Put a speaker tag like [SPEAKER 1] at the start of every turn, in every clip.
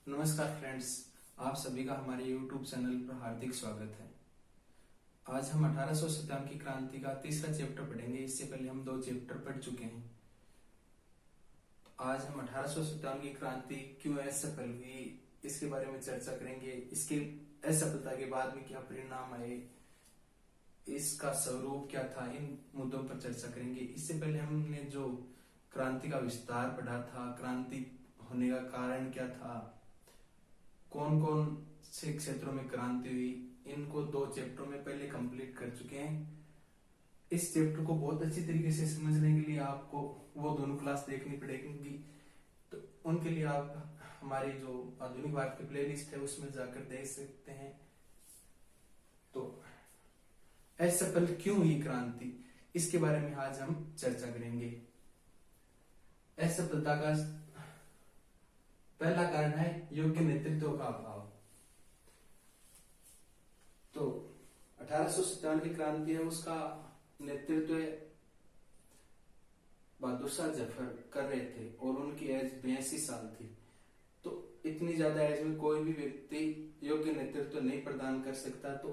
[SPEAKER 1] नमस्कार फ्रेंड्स, आप सभी का हमारे YouTube चैनल पर हार्दिक स्वागत है। आज हम 1857 की क्रांति का तीसरा चैप्टर पढ़ेंगे। इससे पहले हम 2 चैप्टर पढ़ चुके हैं। आज हम 1857 की क्रांति क्यों असफल हुई इसके बारे में चर्चा करेंगे। इसके असफलता के बाद में क्या परिणाम आए, इसका स्वरूप क्या था, इन मुद्दों पर चर्चा करेंगे। इससे पहले हमने जो क्रांति का विस्तार पढ़ा था, क्रांति होने का कारण क्या था, कौन कौन से क्षेत्रों में क्रांति हुई, इनको 2 चैप्टरों में पहले कंप्लीट कर चुके हैं। इस चैप्टर को बहुत अच्छी तरीके से समझने के लिए आपको वो दोनों क्लास देखनी पड़ेगी। तो उनके लिए आप हमारी जो आधुनिक भारत की प्लेलिस्ट है उसमें जाकर देख सकते हैं। तो असफल क्यों हुई क्रांति, इसके बारे में आज हम चर्चा करेंगे। असफलता का पहला कारण है योग्य नेतृत्व का अभाव। तो 1857 की क्रांति है, उसका नेतृत्व बहादुर शाह जफर कर रहे थे और उनकी एज 82 साल थी। तो इतनी ज्यादा एज में कोई भी व्यक्ति योग्य नेतृत्व नहीं प्रदान कर सकता। तो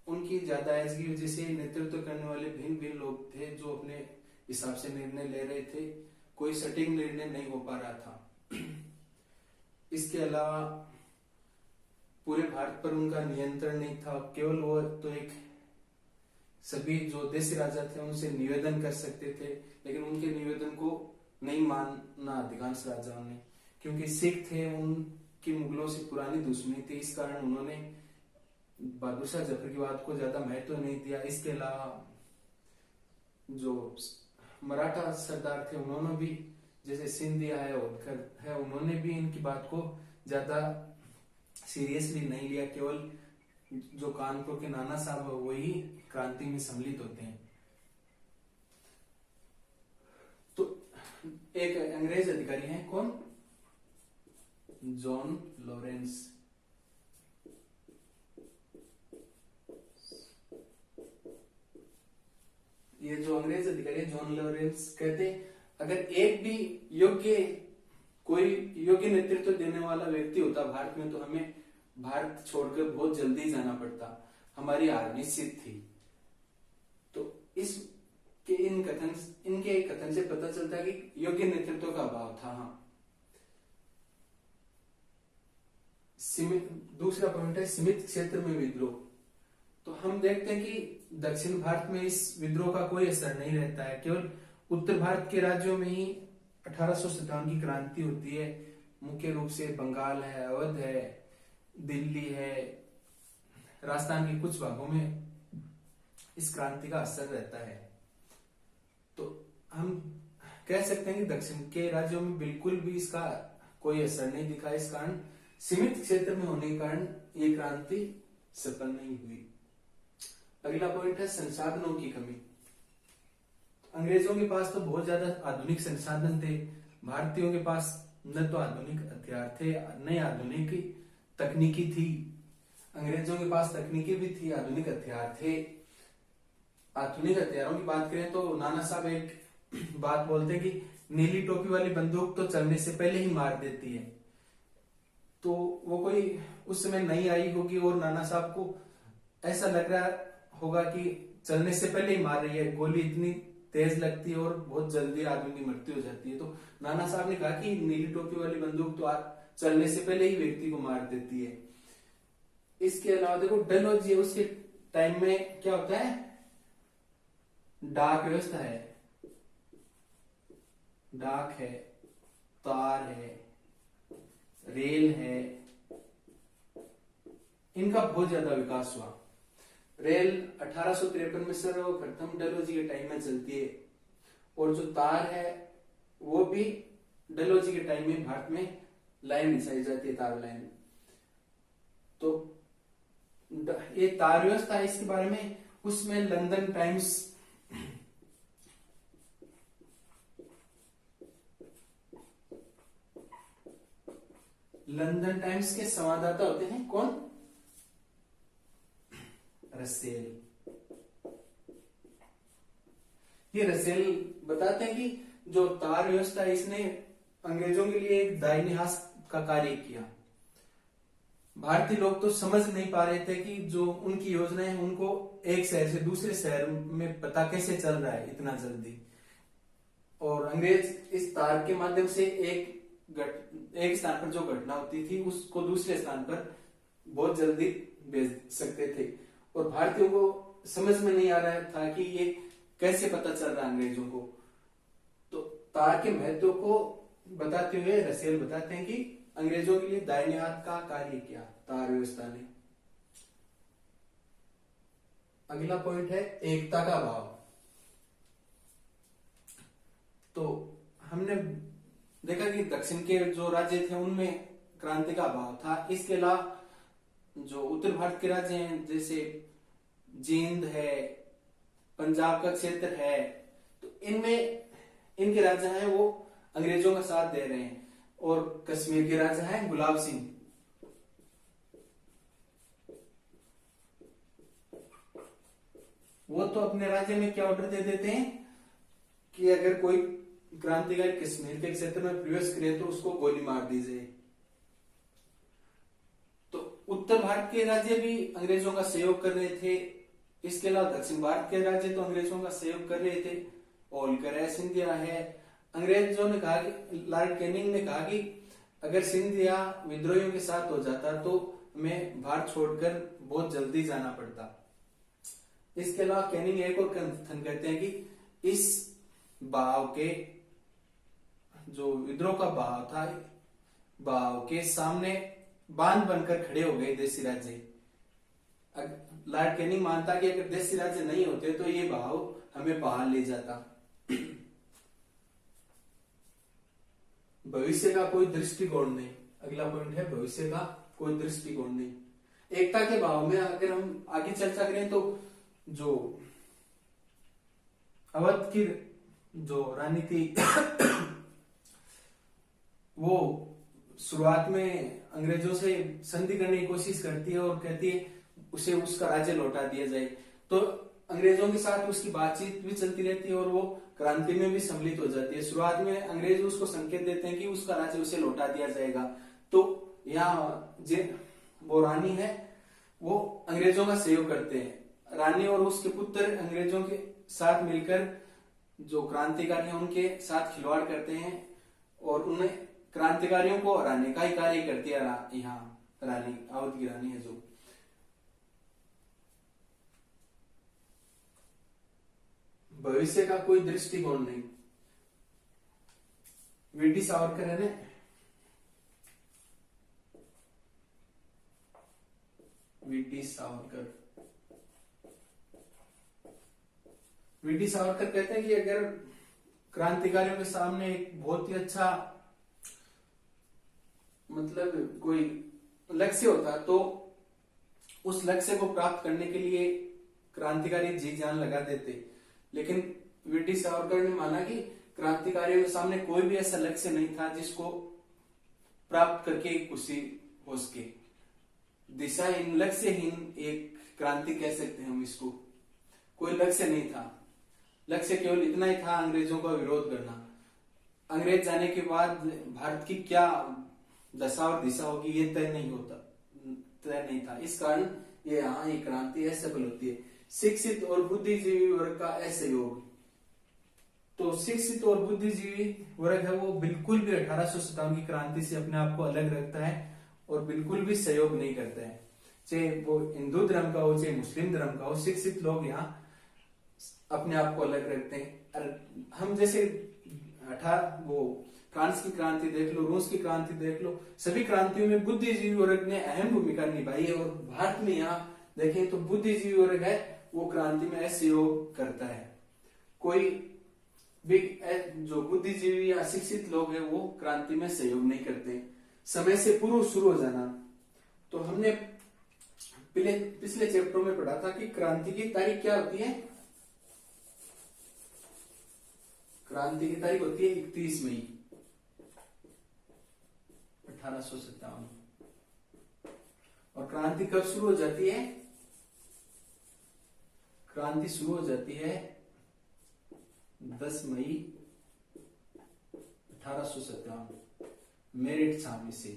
[SPEAKER 1] उनकी ज्यादा एज की वजह से नेतृत्व करने वाले भिन्न भिन्न लोग थे जो अपने हिसाब से निर्णय ले रहे थे। कोई सटीक निर्णय नहीं हो पा रहा था। इसके अलावा पूरे भारत पर उनका नियंत्रण नहीं था। केवल वो तो एक सभी जो देशी राजा थे उनसे निवेदन कर सकते थे, लेकिन उनके निवेदन को नहीं मानना अधिकांश राजाओं ने, क्योंकि सिख थे, उनकी मुगलों से पुरानी दुश्मनी थी। इस कारण उन्होंने बहादुर शाह जफर की बात को ज्यादा महत्व नहीं दिया। इसके अलावा जो मराठा सरदार थे उन्होंने भी, जैसे सिंधिया है, होलकर है, उन्होंने भी इनकी बात को ज्यादा सीरियसली नहीं लिया। केवल जो कानपुर के नाना साहब है वही क्रांति में सम्मिलित होते हैं। तो एक अंग्रेज अधिकारी हैं, कौन? John Lawrence. ये जो अंग्रेज अधिकारी है जॉन लॉरेंस कहते हैं अगर एक भी कोई योग्य नेतृत्व देने वाला व्यक्ति होता भारत में तो हमें भारत छोड़कर बहुत जल्दी जाना पड़ता, हमारी हार निश्चित थी। तो इनके कथन से पता चलता है कि योग्य नेतृत्व का अभाव था। हाँ, दूसरा पॉइंट है सीमित क्षेत्र में विद्रोह। तो हम देखते हैं कि दक्षिण भारत में इस विद्रोह का कोई असर नहीं रहता है। केवल उत्तर भारत के राज्यों में ही 1857 की क्रांति होती है। मुख्य रूप से बंगाल है, अवध है, दिल्ली है, राजस्थान के कुछ भागों में इस क्रांति का असर रहता है। तो हम कह सकते हैं कि दक्षिण के राज्यों में बिल्कुल भी इसका कोई असर नहीं दिखा। इस कारण सीमित क्षेत्र में होने के कारण ये क्रांति सफल नहीं हुई। अगला पॉइंट है संसाधनों की कमी। अंग्रेजों के पास तो बहुत ज्यादा आधुनिक संसाधन थे, भारतीयों के पास न तो आधुनिक हथियार थे न आधुनिक तकनीकी थी। अंग्रेजों के पास तकनीकी भी थी, आधुनिक हथियार थे। आधुनिक हथियारों की बात करें तो नाना साहब एक बात बोलते हैं कि नीली टोपी वाली बंदूक तो चलने से पहले ही मार देती है। तो वो कोई उस समय नहीं आई होगी और नाना साहब को ऐसा लग रहा होगा कि चलने से पहले ही मार रही है, गोली इतनी तेज लगती है और बहुत जल्दी आदमी की मृत्यु हो जाती है। तो नाना साहब ने कहा कि नीली टोपी वाली बंदूक तो चलने से पहले ही व्यक्ति को मार देती है। इसके अलावा देखो डलहौजी, उसके टाइम में क्या होता है, डाक व्यवस्था है, डाक है, तार है, रेल है, इनका बहुत ज्यादा विकास हुआ। रेल 1853 में सर्वप्रथम डलहौजी के टाइम में चलती है और जो तार है वो भी डलहौजी के टाइम में भारत में लाइन बिछाई जाती है, तार लाइन। तो ये तार व्यवस्था है, इसके बारे में उसमें लंदन टाइम्स के संवाददाता होते हैं, कौन? रसेल। ये रसेल बताते हैं कि जो तार व्यवस्था है इसने अंग्रेजों के लिए एक दाहिने हाथ का कार्य किया। भारतीय लोग तो समझ नहीं पा रहे थे कि जो उनकी योजना है उनको एक शहर से दूसरे शहर में पता कैसे चल रहा है इतना जल्दी। और अंग्रेज इस तार के माध्यम से एक स्थान पर जो घटना होती थी उसको दूसरे स्थान पर बहुत जल्दी भेज सकते थे। और भारतीयों को समझ में नहीं आ रहा था कि ये कैसे पता चल रहा है अंग्रेजों को। तो तार के महत्व को बताते हुए रसेल बताते हैं कि अंग्रेजों के लिए दाहिने हाथ का कार्य किया तार व्यवस्था ने। अगला पॉइंट है एकता का भाव। तो हमने देखा कि दक्षिण के जो राज्य थे उनमें क्रांति का भाव था। इसके अलावा जो उत्तर भारत के राज्य हैं जैसे जींद है, पंजाब का क्षेत्र है, तो इनमें इनके राजा हैं वो अंग्रेजों का साथ दे रहे हैं। और कश्मीर के राजा हैं गुलाब सिंह। वो तो अपने राज्य में क्या ऑर्डर दे देते हैं कि अगर कोई क्रांतिकारी कश्मीर के क्षेत्र में प्रवेश करे तो उसको गोली मार दी जाए। तो उत्तर भारत के राज्य भी अंग्रेजों का सहयोग कर रहे थे। इसके अलावा दक्षिण भारत के राज्य तो अंग्रेजों का सहयोग कर रहे थे। होलकर है, सिंधिया है। अंग्रेजों ने कहा कि लॉर्ड कैनिंग ने कहा कि अगर सिंधिया विद्रोहियों के साथ हो जाता तो हमें भारत छोड़कर बहुत जल्दी जाना पड़ता। इसके अलावा कैनिंग एक और कथन कहते हैं कि इस बहाव के जो विद्रोह का बहाव था, बहाव के सामने बांध बनकर खड़े हो गए देशी राज्य। लॉर्ड कैनिंग मानता कि अगर देशी राज्य नहीं होते तो ये बहाव हमें बाहर ले जाता। भविष्य का कोई दृष्टिकोण नहीं। अगला पॉइंट है भविष्य का कोई दृष्टिकोण नहीं। एकता के भाव में अगर हम आगे चर्चा करें तो जो अवध की जो रानी थी वो शुरुआत में अंग्रेजों से संधि करने की कोशिश करती है और कहती है उसे उसका राज्य लौटा दिया जाए। तो अंग्रेजों के साथ उसकी बातचीत भी चलती रहती है और वो क्रांति में भी सम्मिलित हो जाती है। शुरुआत में अंग्रेज उसको संकेत देते हैं कि उसका राज्य उसे लौटा दिया जाएगा। तो यहाँ वो रानी है वो अंग्रेजों का सहयोग करते हैं। रानी और उसके पुत्र अंग्रेजों के साथ मिलकर जो क्रांतिकारी हैं उनके साथ खिलवाड़ करते हैं और उन्हें क्रांतिकारियों को हराने का ही कार्य करती है। यहाँ रानी अवध की रानी है जो भविष्य का कोई दृष्टिकोण नहीं। वीडी सावरकर है ना, वीडी सावरकर कहते हैं कि अगर क्रांतिकारियों के सामने एक बहुत ही अच्छा मतलब कोई लक्ष्य होता तो उस लक्ष्य को प्राप्त करने के लिए क्रांतिकारी जी जान लगा देते। लेकिन वीडी सावरकर ने माना कि क्रांतिकारियों के सामने कोई भी ऐसा लक्ष्य नहीं था जिसको प्राप्त करके खुशी हो सके। दिशाहीन, लक्ष्यहीन एक क्रांति कह सकते हैं हम इसको। कोई लक्ष्य नहीं था, लक्ष्य केवल इतना ही था अंग्रेजों का विरोध करना। अंग्रेज जाने के बाद भारत की क्या दशा और दिशा होगी ये तय नहीं था। इस कारण ये यहाँ एक क्रांति है सफल होती है। शिक्षित और बुद्धिजीवी वर्ग का असहयोग। तो शिक्षित और बुद्धिजीवी वर्ग है वो बिल्कुल भी 1857 की क्रांति से अपने आप को अलग रखता है और बिल्कुल भी सहयोग नहीं करता है। चाहे वो हिंदू धर्म का हो चाहे मुस्लिम धर्म का हो, शिक्षित लोग यहाँ अपने आप को अलग रखते हैं। हम जैसे वो फ्रांस की क्रांति देख लो, रूस की क्रांति देख लो, सभी क्रांतियों में बुद्धिजीवी वर्ग ने अहम भूमिका निभाई है। और भारत में यहाँ देखें तो बुद्धिजीवी वर्ग है वो क्रांति में असहयोग करता है। कोई भी जो बुद्धिजीवी या शिक्षित लोग हैं वो क्रांति में सहयोग नहीं करते। समय से पूर्व शुरू हो जाना। तो हमने पिछले चैप्टर में पढ़ा था कि क्रांति की तारीख क्या होती है। क्रांति की तारीख होती है 31 मई 1857। और क्रांति कब शुरू हो जाती है? क्रांति शुरू हो जाती है 10 मई 1857। मेरिट शामिल से।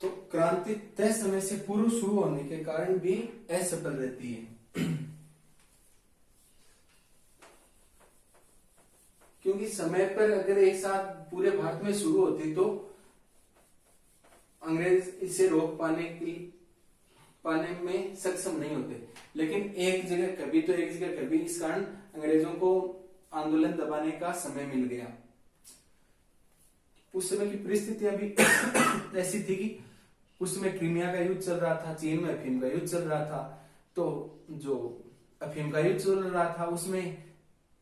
[SPEAKER 1] तो क्रांति तय समय से पूर्व शुरू होने के कारण भी असफल रहती है, क्योंकि समय पर अगर एक साथ पूरे भारत में शुरू होती तो अंग्रेज इसे रोक पाने में सक्षम नहीं होते। लेकिन एक जगह कभी तो एक जगह कभी, इस कारण अंग्रेजों को आंदोलन दबाने का समय मिल गया। उस समय की परिस्थितियां भी ऐसी थी कि उस समय क्रीमिया का युद्ध चल रहा था, चीन में अफीम का युद्ध चल रहा था। तो जो अफीम का युद्ध चल रहा था उसमें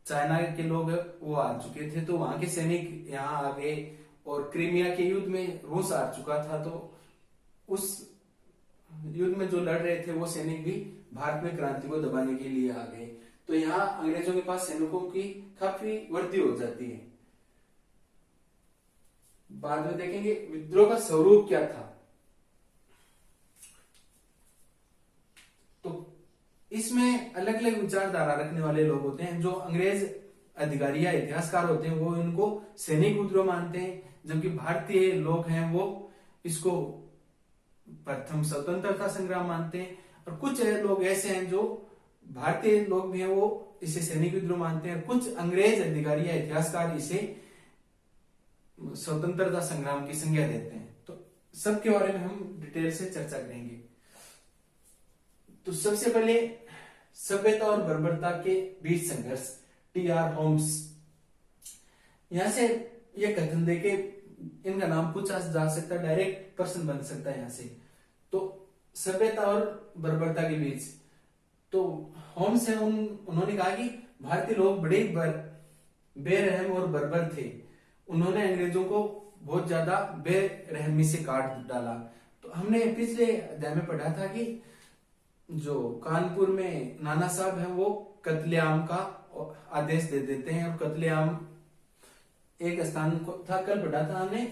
[SPEAKER 1] चाइना के लोग वो आ चुके थे, तो वहां के सैनिक यहाँ आ गए, और क्रीमिया के युद्ध में रूस आ चुका था। तो उस युद्ध में जो लड़ रहे थे वो सैनिक भी भारत में क्रांति को दबाने के लिए आ गए। तो यहाँ अंग्रेजों के पास सैनिकों की काफी वृद्धि हो जाती है। बाद में देखेंगे विद्रोह का स्वरूप क्या था। तो इसमें अलग अलग विचारधारा रखने वाले लोग होते हैं। जो अंग्रेज अधिकारी या इतिहासकार होते हैं वो इनको सैनिक विद्रोह मानते हैं, जबकि भारतीय लोग हैं वो इसको प्रथम स्वतंत्रता संग्राम मानते हैं। और कुछ लोग ऐसे हैं जो भारतीय लोग भी हैं वो इसे सैनिक विद्रोह मानते हैं। कुछ अंग्रेज अधिकारी या इतिहासकार इसे स्वतंत्रता संग्राम की संज्ञा देते हैं। तो सबके बारे में हम डिटेल से चर्चा करेंगे। तो सबसे पहले सभ्यता और बर्बरता के बीच संघर्ष, टी.आर. होम्स। यहां से ये कथन देके इनका नाम पूछा जा सकता है, डायरेक्ट प्रश्न बन सकता है यहां से। तो सभ्यता और बर्बरता के बीच, तो होम्स है उन्होंने कहा कि भारतीय लोग बड़े बेरहम और बर्बर थे। उन्होंने अंग्रेजों को बहुत ज्यादा बेरहमी से काट डाला। तो हमने पिछले अध्याय में पढ़ा था कि जो कानपुर में नाना साहब हैं वो कत्लेआम का आदेश दे देते हैं, और कत्लेआम एक स्थान को था, कल पढ़ा था हमने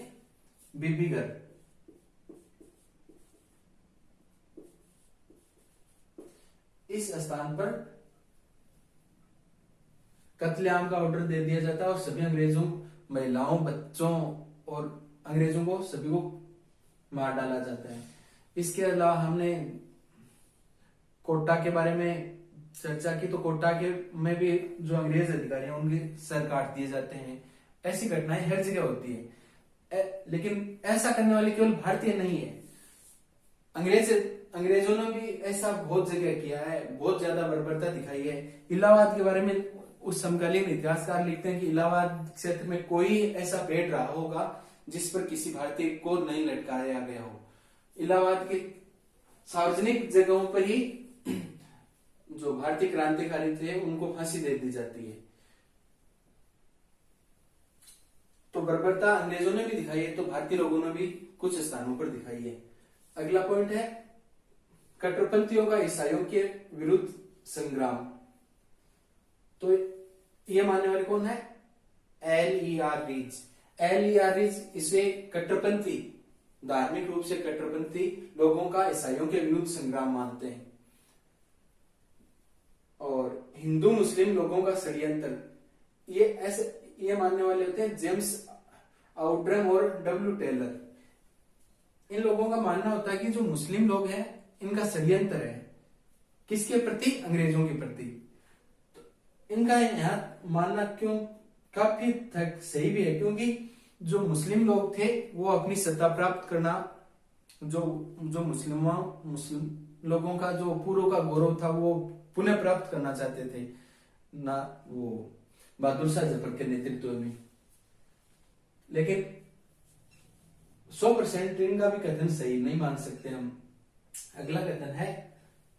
[SPEAKER 1] बीबीगढ़। इस स्थान पर कत्लेआम का ऑर्डर दे दिया जाता है और सभी अंग्रेजों, महिलाओं, बच्चों और अंग्रेजों को सभी को मार डाला जाता है। इसके अलावा हमने कोटा के बारे में चर्चा की। तो कोटा के में भी जो अंग्रेज अधिकारी हैं उनके सर काट दिए जाते हैं। ऐसी घटनाएं हर जगह होती है, लेकिन ऐसा करने वाले केवल भारतीय नहीं है। अंग्रेजों ने भी ऐसा बहुत जगह किया है, बहुत ज्यादा बर्बरता दिखाई है। इलाहाबाद के बारे में उस समकालीन इतिहासकार लिखते हैं कि इलाहाबाद क्षेत्र में कोई ऐसा पेड़ रहा होगा जिस पर किसी भारतीय को नहीं लटकाया गया हो। इलाहाबाद के सार्वजनिक जगहों पर ही जो भारतीय क्रांतिकारी थे उनको फांसी दे दी जाती है। तो बर्बरता अंग्रेजों ने भी दिखाई है, तो भारतीय लोगों ने भी कुछ स्थानों पर दिखाई है। अगला पॉइंट है कट्टरपंथियों का ईसाइयों के विरुद्ध संग्राम। तो ये मानने वाले कौन है? L.E.R. रीच। L.E.R. रीच इसे कट्टरपंथी, धार्मिक रूप से कट्टरपंथी लोगों का ईसाइयों के विरुद्ध संग्राम मानते हैं। और हिंदू मुस्लिम लोगों का षड्यंत्र, ये मानने वाले होते हैं जेम्स आउट्रम और W. टेलर। इन लोगों का मानना होता है कि जो मुस्लिम लोग हैं इनका षड्यंत्र है, किसके प्रति? अंग्रेजों के प्रति। तो इनका यहाँ मानना क्यों काफी सही भी है, क्योंकि जो मुस्लिम लोग थे वो अपनी सत्ता प्राप्त करना, जो मुस्लिम लोगों का जो पूर्व का गौरव था वो पुनः प्राप्त करना चाहते थे ना, वो बहादुर शाह जफर के नेतृत्व में। लेकिन 100% इनका भी कथन सही नहीं मान सकते हम। अगला कथन है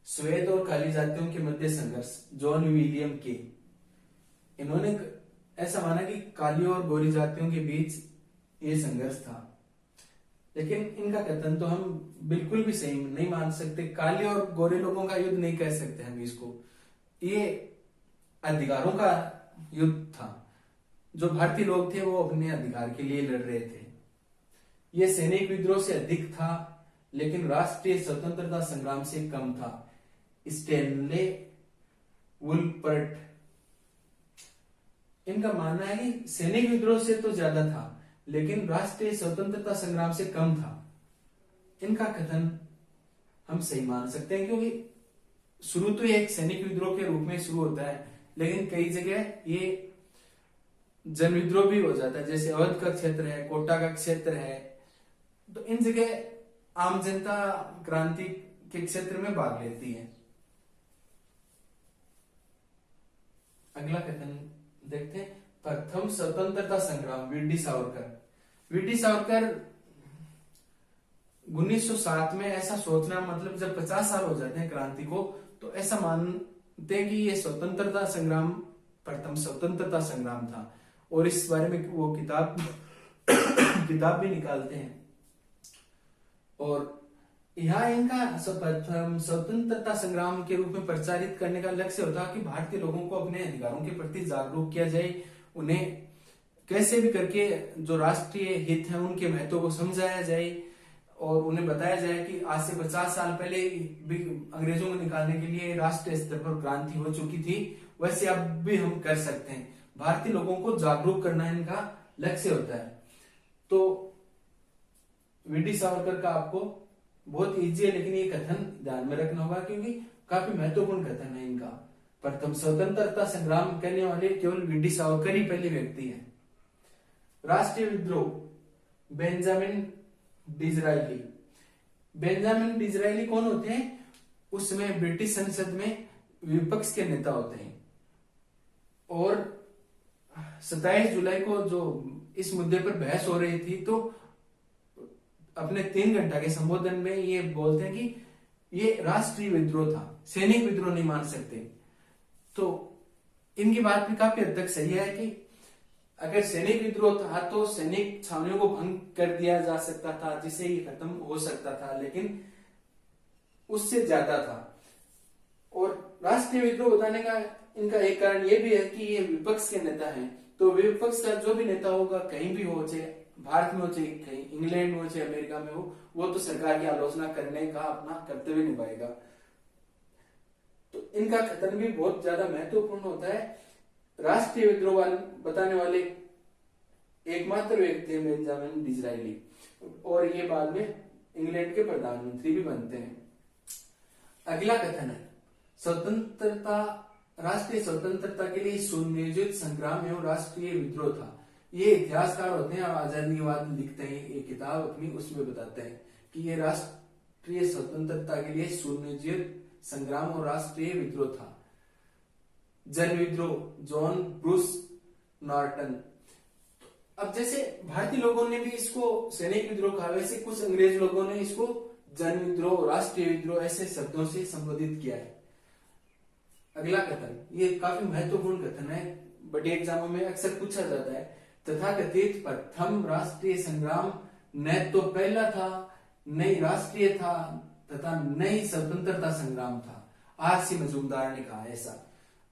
[SPEAKER 1] श्वेत और काली जातियों के मध्य संघर्ष, जॉन विलियम के। इन्होंने ऐसा माना कि काली और गोरी जातियों के बीच ये संघर्ष था, लेकिन इनका कथन तो हम बिल्कुल भी सही नहीं मान सकते। काले और गोरे लोगों का युद्ध नहीं कह सकते हम इसको, ये अधिकारों का युद्ध था। जो भारतीय लोग थे वो अपने अधिकार के लिए लड़ रहे थे। ये सैनिक विद्रोह से अधिक था, लेकिन राष्ट्रीय स्वतंत्रता संग्राम से कम था। स्टेनले वुलपर्ट इनका मानना है कि सैनिक विद्रोह से तो ज्यादा था, लेकिन राष्ट्रीय स्वतंत्रता संग्राम से कम था। इनका कथन हम सही मान सकते हैं, क्योंकि शुरू तो ये एक सैनिक विद्रोह के रूप में शुरू होता है, लेकिन कई जगह ये जन विद्रोह भी हो जाता है। जैसे अवध का क्षेत्र है, कोटा का क्षेत्र है, तो इन जगह आम जनता क्रांति के क्षेत्र में भाग लेती है। अगला कथन देखते हैं, प्रथम स्वतंत्रता संग्राम वीडी सावरकर। वीडी सावरकर 1907 में ऐसा सोचना, मतलब जब 50 साल हो जाते हैं क्रांति को, तो ऐसा मानते हैं कि ये स्वतंत्रता संग्राम प्रथम स्वतंत्रता संग्राम था, और इस बारे में वो किताब भी निकालते हैं। और यहाँ इनका प्रथम स्वतंत्रता संग्राम के रूप में प्रचारित करने का लक्ष्य होता कि भारतीय लोगों को अपने अधिकारों के प्रति जागरूक किया जाए, उन्हें कैसे भी करके जो राष्ट्रीय हित है उनके महत्व को समझाया जाए, और उन्हें बताया जाए कि आज से 50 साल पहले भी अंग्रेजों को निकालने के लिए राष्ट्रीय स्तर पर क्रांति हो चुकी थी, वैसे अब भी हम कर सकते हैं। भारतीय लोगों को जागरूक करना इनका लक्ष्य होता है। तो वीडी सावरकर का आपको बहुत इजी है, लेकिन ये कथन ध्यान में रखना होगा, क्योंकि काफी महत्वपूर्ण कथन है इनका। प्रथम स्वतंत्रता संग्राम करने वाले केवल वीडी सावरकर ही पहले व्यक्ति है। राष्ट्रीय विद्रोह बेंजामिन डिज़रायली। बेंजामिन डिज़रायली कौन होते हैं? उस समय ब्रिटिश संसद में विपक्ष के नेता होते हैं, और 27 जुलाई को जो इस मुद्दे पर बहस हो रही थी, तो अपने 3 घंटा के संबोधन में ये बोलते हैं कि ये राष्ट्रीय विद्रोह था, सैनिक विद्रोह नहीं मान सकते। तो इनकी बात भी काफी हद तक सही है कि अगर सैनिक विद्रोह था तो सैनिक छावनियों को भंग कर दिया जा सकता था, जिससे ये खत्म हो सकता था, लेकिन उससे ज्यादा था। और राष्ट्रीय विद्रोह बताने का इनका एक कारण ये भी है कि ये विपक्ष के नेता हैं, तो विपक्ष का जो भी नेता होगा, कहीं भी हो, चाहे भारत में हो, चाहे कहीं इंग्लैंड में हो, चाहे अमेरिका में हो, वो तो सरकार की आलोचना करने का अपना कर्तव्य निभाएगा। तो इनका कथन भी बहुत ज्यादा महत्वपूर्ण होता है। राष्ट्रीय विद्रोह बताने वाले एकमात्र व्यक्ति हैं बेंजामिन डिज़रायली, और ये बाद में इंग्लैंड के प्रधानमंत्री भी बनते हैं। अगला कथन है, स्वतंत्रता राष्ट्रीय स्वतंत्रता के लिए सुनियोजित संग्राम एवं राष्ट्रीय विद्रोह था। ये इतिहासकार होते हैं, आजादी के बाद लिखते हैं एक किताब अपनी, उसमें बताते हैं कि ये राष्ट्रीय स्वतंत्रता के लिए सुनियोजित संग्राम और राष्ट्रीय विद्रोह था। जन विद्रोह जॉन ब्रूस नॉर्टन। अब जैसे भारतीय लोगों ने भी इसको सैनिक विद्रोह कहा, वैसे कुछ अंग्रेज लोगों ने इसको जन विद्रोह, राष्ट्रीय विद्रोह ऐसे शब्दों से संबोधित किया है। अगला कथन, ये काफी महत्वपूर्ण कथन है, बड़े एग्जामों में अक्सर पूछा जाता है। तथाकथित प्रथम राष्ट्रीय संग्राम न तो पहला था, न ही राष्ट्रीय था, तथा न ही स्वतंत्रता संग्राम था। आरसी मजूमदार ने कहा ऐसा।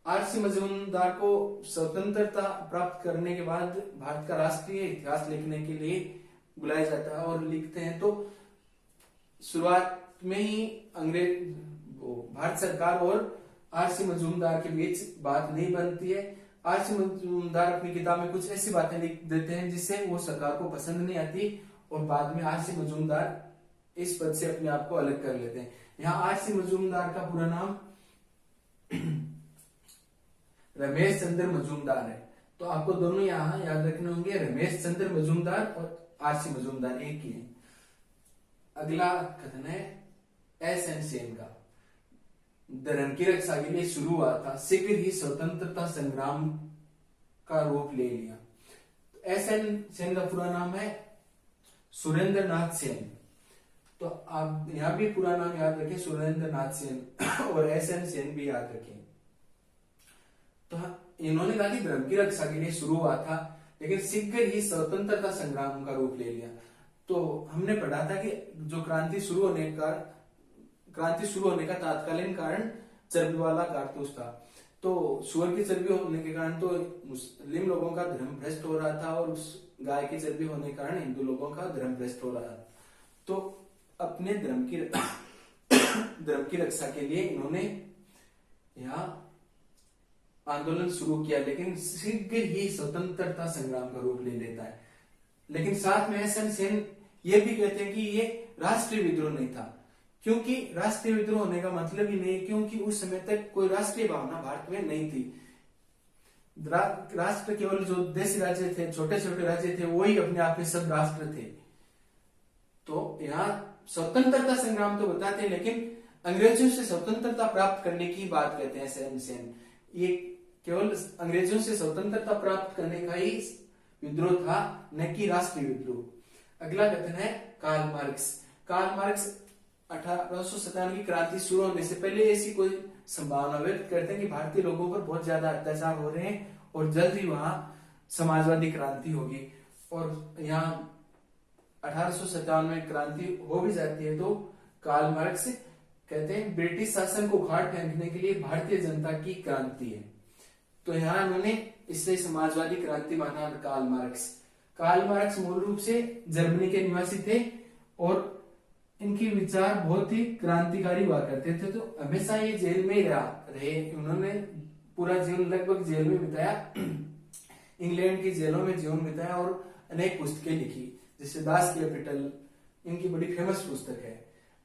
[SPEAKER 1] आरसी मजूमदार को स्वतंत्रता प्राप्त करने के बाद भारत का राष्ट्रीय इतिहास लिखने के लिए बुलाया जाता है, और लिखते हैं तो शुरुआत में ही भारत सरकार और आरसी मजूमदार के बीच बात नहीं बनती है। आरसी मजूमदार अपनी किताब में कुछ ऐसी बातें लिख देते हैं जिससे वो सरकार को पसंद नहीं आती, और बाद में आरसी मजूमदार इस पद से अपने आप को अलग कर लेते हैं। यहाँ आरसी मजूमदार का पूरा नाम रमेश चंद्र मजूमदार है, तो आपको दोनों यहाँ याद रखने होंगे, रमेश चंद्र मजूमदार और आरसी मजूमदार एक ही है। अगला कथन है एस एन सेन का, धर्म की रक्षा के लिए शुरू हुआ था, शीघ्र ही स्वतंत्रता संग्राम का रूप ले लिया। एस एन सेन का पूरा नाम है सुरेंद्र नाथ सेन, तो आप यहाँ भी पूरा नाम याद रखें, सुरेंद्र नाथ सेन, और एस एन सेन भी याद रखें। तो इन्होंने कहा कि धर्म की रक्षा के लिए शुरू हुआ था, लेकिन शीघ्र ही स्वतंत्रता संग्राम का रूप ले लिया। तो हमने पढ़ा था कि जो क्रांति शुरू होने का तात्कालीन कारण चर्बी वाला कारतूस था। तो सुअर की चर्बी होने के कारण तो मुस्लिम लोगों का धर्म भ्रष्ट हो रहा था, और उस गाय की चर्बी होने के कारण हिंदू लोगों का धर्म भ्रष्ट हो रहा था। तो अपने धर्म की रक्षा के लिए इन्होंने यहाँ आंदोलन शुरू किया, लेकिन शीघ्र ही स्वतंत्रता संग्राम का रूप ले लेता है। लेकिन साथ में एस एन सेन ये भी कहते हैं कि ये राष्ट्रीय विद्रोह नहीं था, क्योंकि राष्ट्रीय विद्रोह होने का मतलब ही नहीं, क्योंकि उस समय तक कोई राष्ट्रीय भावना भारत में नहीं थी। राष्ट्र केवल जो देश राज्य थे, छोटे छोटे राज्य थे, वही अपने आप में सब राष्ट्र थे। तो यहाँ स्वतंत्रता संग्राम तो बताते हैं, लेकिन अंग्रेजों से स्वतंत्रता प्राप्त करने की बात कहते हैं एस एन सेन। ये केवल अंग्रेजों से स्वतंत्रता प्राप्त करने का ही विद्रोह था, न कि राष्ट्रीय विद्रोह। अगला कथन है कार्ल मार्क्स। कार्ल मार्क्स 1857 की क्रांति शुरू होने से पहले ऐसी कोई संभावना व्यक्त करते हैं कि भारतीय लोगों पर बहुत ज्यादा अत्याचार हो रहे हैं और जल्द ही वहां समाजवादी क्रांति होगी। और यहाँ 1857 में क्रांति हो भी जाती है तो कार्ल मार्क्स कहते हैं ब्रिटिश शासन को उखाड़ फेंकने के लिए भारतीय जनता की क्रांति है। तो यहाँ उन्होंने इससे समाजवादी क्रांति माना कार्ल मार्क्स। कार्ल मार्क्स मूल रूप से जर्मनी के निवासी थे और इनके विचार बहुत ही क्रांतिकारी हुआ करते थे। तो हमेशा ये जेल में ही रहे, उन्होंने पूरा जीवन लगभग जेल में बिताया, इंग्लैंड की जेलों में जीवन बिताया और अनेक पुस्तकें लिखी, जैसे दास कैपिटल इनकी बड़ी फेमस पुस्तक है।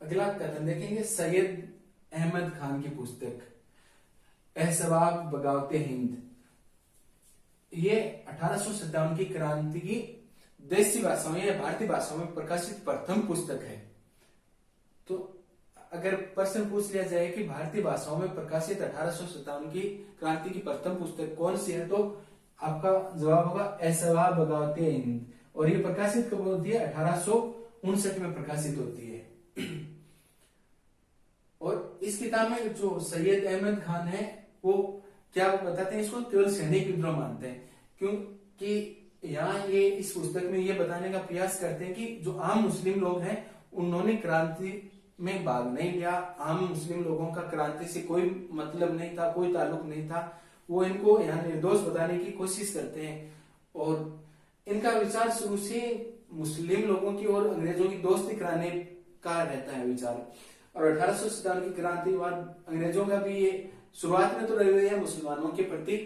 [SPEAKER 1] अगला कथन देखेंगे सैयद अहमद खान की पुस्तक एहसवाब बगावते हिंद। ये 1857 की क्रांति की देसी भाषाओं या भारतीय भाषाओं में प्रकाशित प्रथम पुस्तक है। तो अगर प्रश्न पूछ लिया जाए कि भारतीय भाषाओं में प्रकाशित 1857 की क्रांति की प्रथम पुस्तक कौन सी है, तो आपका जवाब होगा एहसवाब बगावते हिंद। और ये प्रकाशित कब होती है? 1859 में प्रकाशित होती है। और इस किताब में जो सैयद अहमद खान है वो क्या बताते हैं, इसको केवल सैनिक विद्रोह मानते हैं, क्योंकि यहाँ ये इस पुस्तक में ये बताने का प्रयास करते हैं कि जो आम मुस्लिम लोग हैं उन्होंने क्रांति में भाग नहीं लिया। आम मुस्लिम लोगों का क्रांति से कोई मतलब नहीं था, कोई ताल्लुक नहीं था। वो इनको यहाँ निर्दोष बताने की कोशिश करते हैं और इनका विचार शुरू से मुस्लिम लोगों की और अंग्रेजों की दोस्ती कराने का रहता है विचार। और 1857 की क्रांति के बाद अंग्रेजों का भी ये शुरुआत में तो रवैया मुसलमानों के प्रति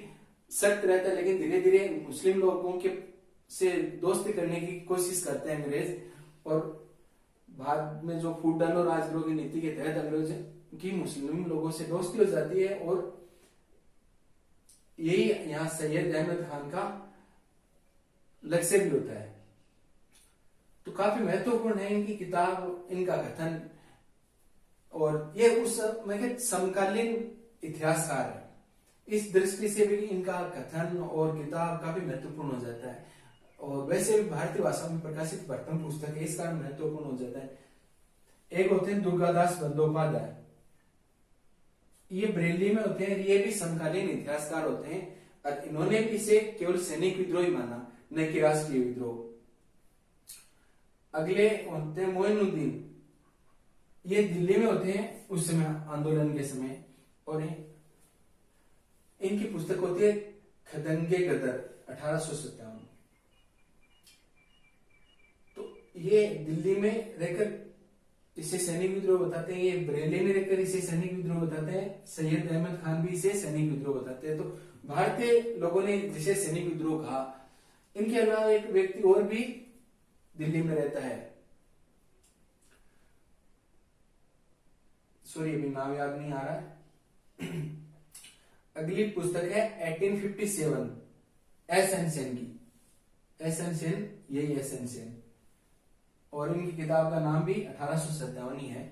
[SPEAKER 1] सख्त रहता है, लेकिन धीरे धीरे मुस्लिम लोगों के से दोस्ती करने की कोशिश करते हैं अंग्रेज। और बाद में जो फूट और राजद्रोह की नीति के तहत अंग्रेज की मुस्लिम लोगों से दोस्ती हो जाती है और यही यहाँ सैयद अहमद खान का लक्ष्य भी होता है। तो काफी महत्वपूर्ण है इनकी किताब, इनका कथन, और ये उस समकालीन इतिहासकार है। इस दृष्टि से भी इनका कथन और किताब काफी महत्वपूर्ण हो जाता है। और वैसे भी भारतीय भाषा में प्रकाशित प्रथम पुस्तक है, इस कारण महत्वपूर्ण हो जाता है। एक होते हैं दुर्गादास बंदोपाध्याय, ये बरेली में होते हैं, ये भी समकालीन इतिहासकार होते हैं और इन्होंने भी इसे केवल सैनिक विद्रोह ही माना, न कि राष्ट्रीय विद्रोह। अगले होते हैं मोइनुद्दीन, ये दिल्ली में होते हैं उस समय आंदोलन के समय, और इनकी पुस्तक होती है खदंगे गदर 1857। तो ये दिल्ली में रहकर इसे सैनिक विद्रोह बताते हैं, ये बरेली में रहकर इसे सैनिक विद्रोह बताते हैं, सैयद अहमद खान भी इसे सैनिक विद्रोह बताते हैं। तो भारतीय लोगों ने जिसे सैनिक विद्रोह कहा। इनके अलावा एक व्यक्ति और भी दिल्ली में रहता है, सॉरी अभी नाम याद नहीं आ रहा है। अगली पुस्तक है 1857 एस एन सेन की, एस एन सेन, यही एस एन सेन, और इनकी किताब का नाम भी 1857 ही है,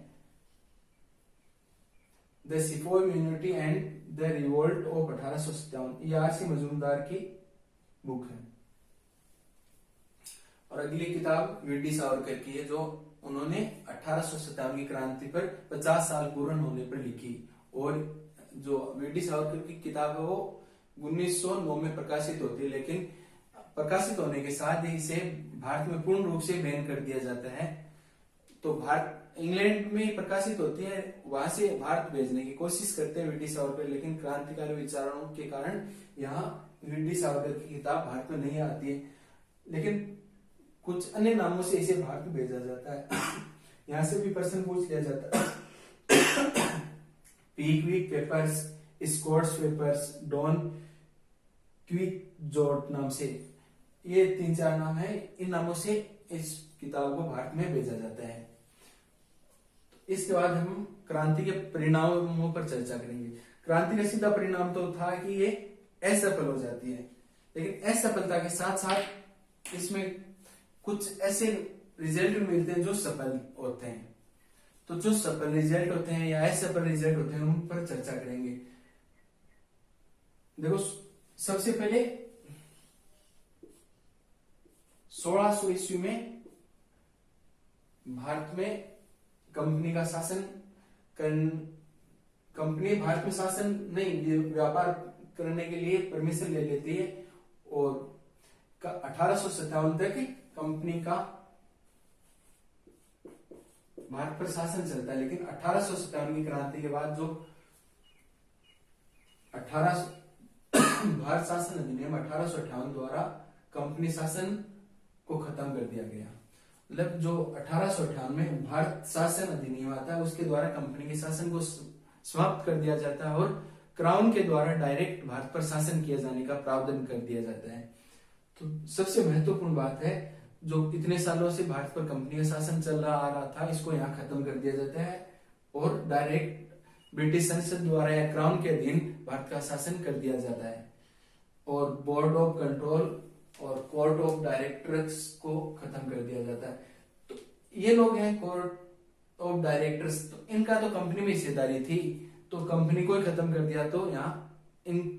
[SPEAKER 1] the sepoy mutiny and the revolt of 1857। ये आर सी मजूमदार की बुक है। और अगली किताब वीडी सावरकर की है, जो उन्होंने 1857 की क्रांति पर 50 साल पूर्ण होने पर लिखी। और जो वीडी सावरकर की किताब है वो 1909 में प्रकाशित होती है, लेकिन प्रकाशित होने के साथ ही इसे भारत में पूर्ण रूप से बैन कर दिया जाता है। तो भारत इंग्लैंड में प्रकाशित होती है, वहां से भारत भेजने की कोशिश करते हैं वीडी सावरकर, लेकिन क्रांतिकारी विचारों के कारण यहाँ वीडी सावरकर की किताब भारत में नहीं आती है, लेकिन कुछ अन्य नामों से इसे भारत में भेजा जाता है। यहाँ से भी प्रश्न पूछ लिया जाता है। Pickwick papers, Scott's papers, Don Quixote नाम से, ये 3-4 नाम है। इन नामों से इस किताब को भारत में भेजा जाता है। इसके बाद हम क्रांति के परिणामों पर चर्चा करेंगे। क्रांति का सीधा परिणाम तो था कि ये असफल हो जाती है, लेकिन असफलता के साथ साथ इसमें कुछ ऐसे रिजल्ट मिलते हैं जो सफल होते हैं। तो जो सफल रिजल्ट होते हैं या असफल रिजल्ट होते हैं उन पर चर्चा करेंगे। देखो, सबसे पहले 1600 ईस्वी में भारत में कंपनी का शासन कंपनी भारत में शासन नहीं, व्यापार करने के लिए परमिशन ले लेती है और 1857 तक कंपनी का भारत पर शासन चलता है। लेकिन 1857 की क्रांति के बाद जो भारत शासन अधिनियम 1858 द्वारा कंपनी शासन को खत्म कर दिया गया। मतलब जो 1858 में भारत शासन अधिनियम आता है उसके द्वारा कंपनी के शासन को समाप्त कर दिया जाता है और क्राउन के द्वारा डायरेक्ट भारत पर शासन किया जाने का प्रावधान कर दिया जाता है। तो सबसे महत्वपूर्ण बात है, जो इतने सालों से भारत पर कंपनी का शासन चल रहा आ रहा था, इसको यहाँ खत्म कर दिया जाता है और डायरेक्ट ब्रिटिश संसद द्वारा या क्राउन के अधीन भारत का शासन कर दिया जाता है। और बोर्ड ऑफ कंट्रोल और कोर्ट ऑफ डायरेक्टर्स को खत्म कर दिया जाता है। तो ये लोग हैं कोर्ट ऑफ डायरेक्टर्स, तो इनका तो कंपनी में हिस्सेदारी थी, तो कंपनी को ही खत्म कर दिया। तो यहाँ इन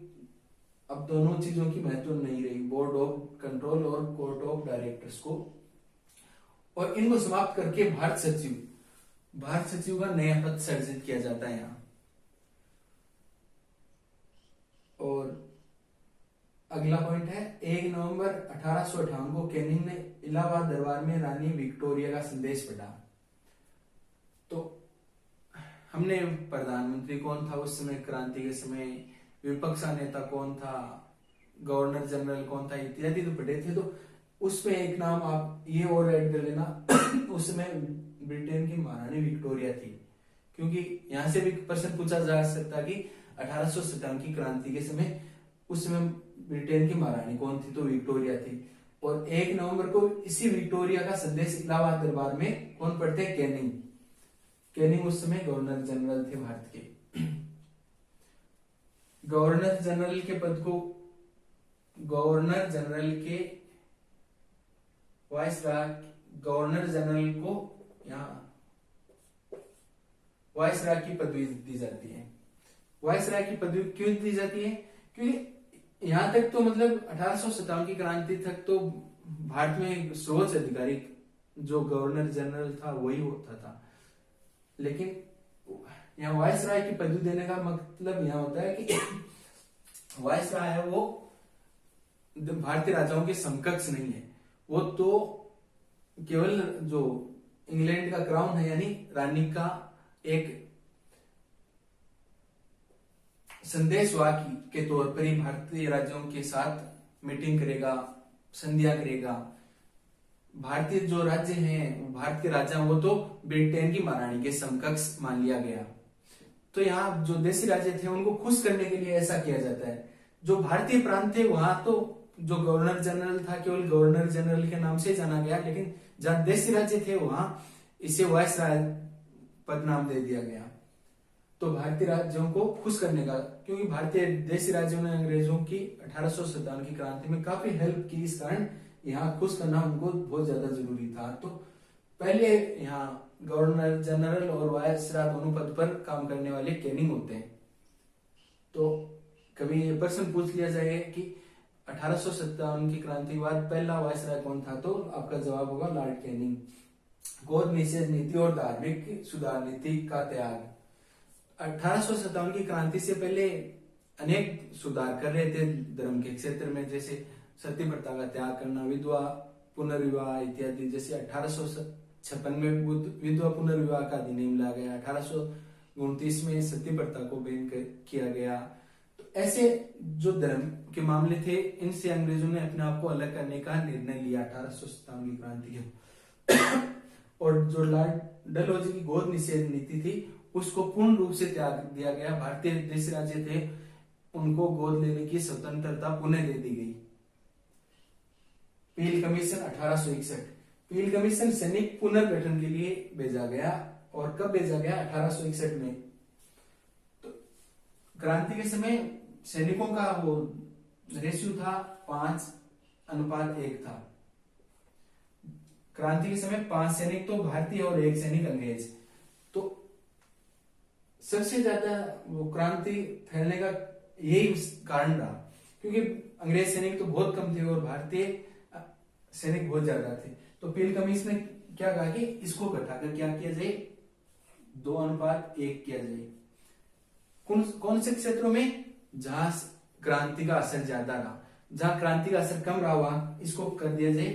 [SPEAKER 1] अब दोनों चीजों की महत्व नहीं रही, बोर्ड ऑफ कंट्रोल और कोर्ट ऑफ डायरेक्टर्स को, और इनको समाप्त करके भारत सचिव का नया पद सृजित किया जाता है यहाँ। और अगला पॉइंट है 1 नवंबर 1858 को कैनिंग ने इलाहाबाद दरबार में रानी विक्टोरिया का संदेश पढ़ा। तो हमने प्रधानमंत्री कौन था उस समय, क्रांति के समय विपक्ष का नेता कौन था, गवर्नर जनरल कौन था इत्यादि तो पढ़े थे। तो उसमें एक नाम आप ये और ऐड कर लेना उसमें ब्रिटेन की महारानी विक्टोरिया थी, क्योंकि यहां से भी प्रश्न पूछा जा सकता कि 1857 की क्रांति के समय उस समय ब्रिटेन की महारानी कौन थी, तो विक्टोरिया थी। और 1 नवंबर को इसी विक्टोरिया का संदेश इलाहाबाद दरबार में कौन पढ़ते, कैनिंग उस समय गवर्नर जनरल थे भारत के। गवर्नर जनरल के पद को गवर्नर जनरल को यहाँ वायसराय की पदवी दी जाती है। वायसराय की पदवी क्यों दी जाती है, क्योंकि यहां तक तो मतलब 1857 की क्रांति तक तो भारत में सर्वोच्च अधिकारी जो गवर्नर जनरल था वही होता था, लेकिन यहाँ वायसराय की पदवी देने का मतलब यहाँ होता है कि वायसराय है वो भारतीय राजाओं के समकक्ष नहीं है, वो तो केवल जो इंग्लैंड का क्राउन है यानी रानी का एक संदेशवाहक के तौर पर ही भारतीय राज्यों के साथ मीटिंग करेगा, संधियां करेगा। भारतीय जो राज्य हैं, भारत के राजा, वो तो ब्रिटेन की महारानी के समकक्ष मान लिया गया। तो यहाँ जो देशी राज्य थे उनको खुश करने के लिए ऐसा किया जाता है। जो भारतीय प्रांत थे वहां तो जो गवर्नर जनरल था केवल गवर्नर जनरल के नाम से जाना गया, लेकिन जहां देशी राज्य थे वहां इसे वायसराय पद नाम दे दिया गया। तो भारतीय राज्यों को खुश करने का, क्योंकि भारतीय देशी राज्यों ने अंग्रेजों की 1857 की क्रांति में काफी हेल्प की, इस कारण यहाँ खुश करना उनको बहुत ज्यादा जरूरी था। तो पहले यहाँ गवर्नर जनरल और वायसराय दोनों पद पर काम करने वाले कैनिंग होते हैं। तो कभी ये प्रश्न पूछ लिया जाए कि 1857 की क्रांति के बाद पहला वायसराय कौन था, तो आपका जवाब होगा लॉर्ड कैनिंग। गोद निषेध नीति और धार्मिक सुधार नीति का त्याग। 1857 की क्रांति से पहले अनेक सुधार कर रहे थे धर्म के क्षेत्र में, जैसे सती प्रथा का त्याग करना, विधवा पुनर्विवाह इत्यादि। जैसे 1856 में विधवा पुनर्विवाह का अधिनियम लाया गया, 1829 में सती प्रथा को बैन किया गया। तो ऐसे जो धर्म के मामले थे इनसे अंग्रेजों ने अपने आप को अलग करने का निर्णय लिया 1857 की क्रांति के। और जो लॉर्ड डलहौजी की गोद निषेध नीति थी उसको पूर्ण रूप से त्याग दिया गया। भारतीय देश राज्य थे, उनको गोद लेने की स्वतंत्रता पुनः दे दी गई। पील कमीशन 1861। पील कमीशन सैनिक पुनर्गठन के लिए भेजा गया, और कब भेजा गया? 1861 में। तो क्रांति के समय सैनिकों का वो रेशियो था 5:1 था। क्रांति के समय 5 सैनिक तो भारतीय और 1 सैनिक अंग्रेज। तो सबसे ज्यादा वो क्रांति फैलने का यही कारण रहा, क्योंकि अंग्रेज सैनिक तो बहुत कम थे और भारतीय सैनिक बहुत ज्यादा थे। तो पील कमीशन ने क्या कहा कि इसको घटाकर क्या किया जाए? 2:1 किया जाए। कौन से क्षेत्रों में? जहां क्रांति का असर ज्यादा रहा। जहां क्रांति का असर कम रहा हुआ इसको कर दिया जाए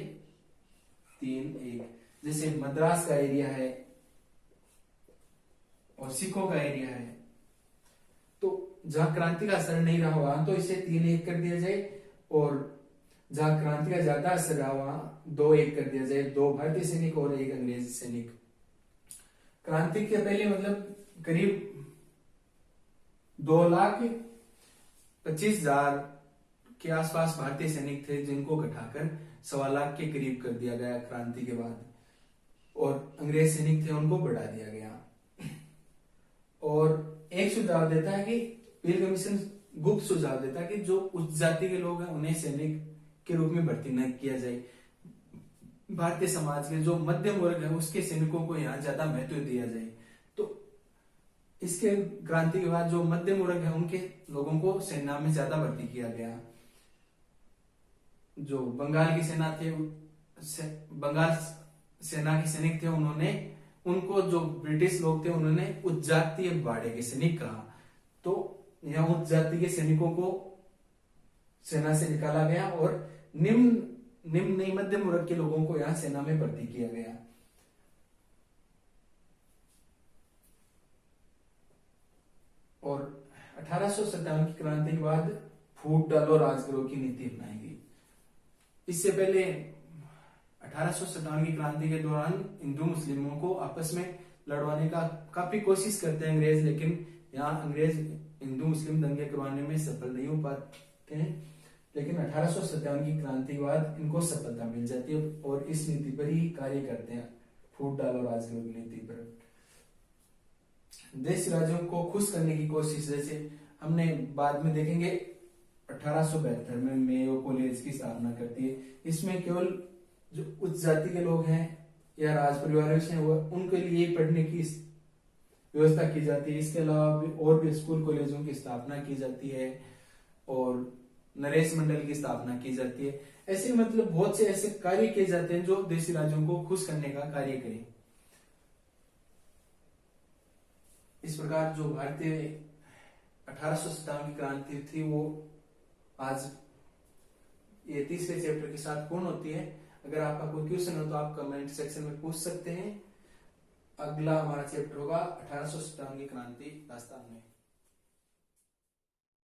[SPEAKER 1] 3:1। जैसे मद्रास का एरिया है और सिखों का एरिया है, तो जहां क्रांति का असर नहीं रहा हुआ तो इसे 3:1 कर दिया जाए, और जहां क्रांति का ज्यादा असर रहा वहां 2:1 कर दिया जाए। 2 भारतीय सैनिक और 1 अंग्रेज सैनिक। क्रांति के पहले मतलब करीब 2,25,000 के आसपास भारतीय सैनिक थे, जिनको घटाकर 1.25 लाख के करीब कर दिया गया क्रांति के बाद, और अंग्रेज सैनिक थे उनको बढ़ा दिया गया। और एक सुझाव देता है कि पील कमीशन गुप्त सुझाव देता है कि जो उच्च जाति के लोग हैं उन्हें सैनिक के रूप में भर्ती न किया जाए। भारतीय समाज के जो मध्यम वर्ग है उसके सैनिकों को यहाँ ज्यादा महत्व दिया जाए। तो इसके क्रांति के बाद जो मध्यम वर्ग है उनके लोगों को सेना में ज्यादा भर्ती किया गया। जो बंगाल की सेना थे, बंगाल सेना के सैनिक थे, उनको जो ब्रिटिश लोग थे उन्होंने उच्च जातीय बाड़े के सैनिक कहा। तो यह उच्च जाति के सैनिकों को सेना से निकाला गया और निम्न मध्यम वर्ग के लोगों को यहां सेना में भर्ती किया गया। और 1857 की क्रांति के बाद फूट डालो राजद्रोह की नीति अपनाई गई। इससे पहले 1857 की क्रांति के दौरान हिंदू मुस्लिमों को आपस में लड़वाने का काफी कोशिश करते हैं अंग्रेज, लेकिन यहाँ अंग्रेज हिंदू मुस्लिम दंगे करवाने में सफल नहीं हो पाते हैं। लेकिन 1857 की क्रांति के बाद इनको सफलता मिल जाती है और इस नीति पर ही कार्य करते हैं, फूट डालो राजद्रोह की नीति पर। देश राज्यों को खुश करने की कोशिश, जैसे हमने बाद में देखेंगे 1872 में मेयो कॉलेज की स्थापना करती है। इसमें केवल जो उच्च जाति के लोग हैं या राज परिवार से हुआ उनके लिए पढ़ने की व्यवस्था की जाती है। इसके अलावा भी और भी स्कूल कॉलेजों की स्थापना की जाती है और नरेश मंडल की स्थापना की जाती है। ऐसे मतलब बहुत से ऐसे कार्य किए जाते हैं जो देशी राज्यों को खुश करने का कार्य करें। इस प्रकार जो भारतीय 1857 की क्रांति थी वो आज ये तीसरे चैप्टर के साथ पूर्ण होती है। अगर आपका कोई क्वेश्चन हो तो आप कमेंट सेक्शन में पूछ सकते हैं। अगला हमारा चैप्टर होगा 1857 की क्रांति दास्तान में।